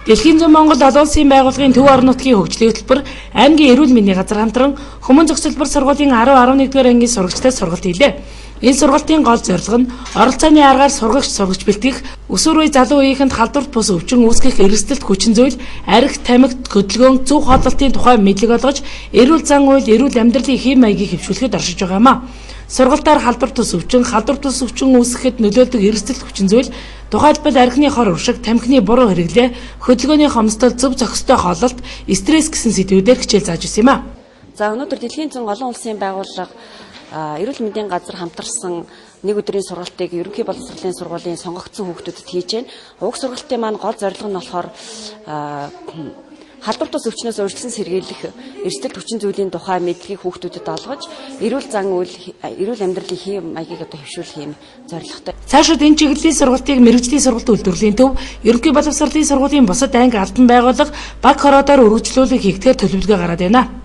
Дэлхийн зүүн Монгол олон улсын байгууллагын төв орон нутгийн хөгжлийн хөтөлбөр аймгийн эрүүл мэндийн газар хамтран Хүмүүн зөвшөлбөр сургуулийн 10-11-р ангийн сурагчтай сургалт хийлээ. Энэ сургалтын гол зорилго нь оролцооны аргаар сургагч бэлтгэх, өсвөр үе залуу үеийнхэнд халдварт бус өвчин үүсгэх эрсдэлт хүчин зүйл, арх, тамхи, хөдөлгөөн, зөв хооллолтын тухай мэдлэг олгож, эрүүл зан үйл, эрүүл амьдралын хэв маягийг хэвшүүлэхэд оршиж байгаа юм а. Сургалтаар халдварт бус өвчин үүсгэхэд нөлөөлдөг эрсдэлт хүчин зүйл, тухайлбал архины хор уршиг, тамхины буруу хэрэглээ, хөдөлгөөний хомсдол, зөв зохистой хооллолт, стресс гэсэн сэдвүүдээр хичээл зааж ирсэн юм а. За өнөөдөр Дэлхийн зүүн олон улсын байгууллага эрүүл мэндийн газар хамтарсан нэг өдрийн сургалтыг ерөнхий боловсролын сургуулийн сонгогдсон хүүхдүүдэд хийж байна. Уг сургалтын маань гол зорилго нь болохоор халдварт бус өвчнөөс урьдчилан сэргийлэх эрсдэл хүчин зүйлийн тухай мэдлэгийг хүүхдүүдэд олгож, эрүүл зан үйл, эрүүл амьдралын хэв маягийг хэвшүүлэх юм зорилготой. Цаашид энэ чиглэлийн сургалтыг мэрэгжлийн сургалт үйлдвэрлэлийн төв, ерөнхий боловсролын сургуулийн бусад анги албан байгууллага баг хороодоор өргөжлүүлэх хийгдгээр төлөвлөгөө гараад байна.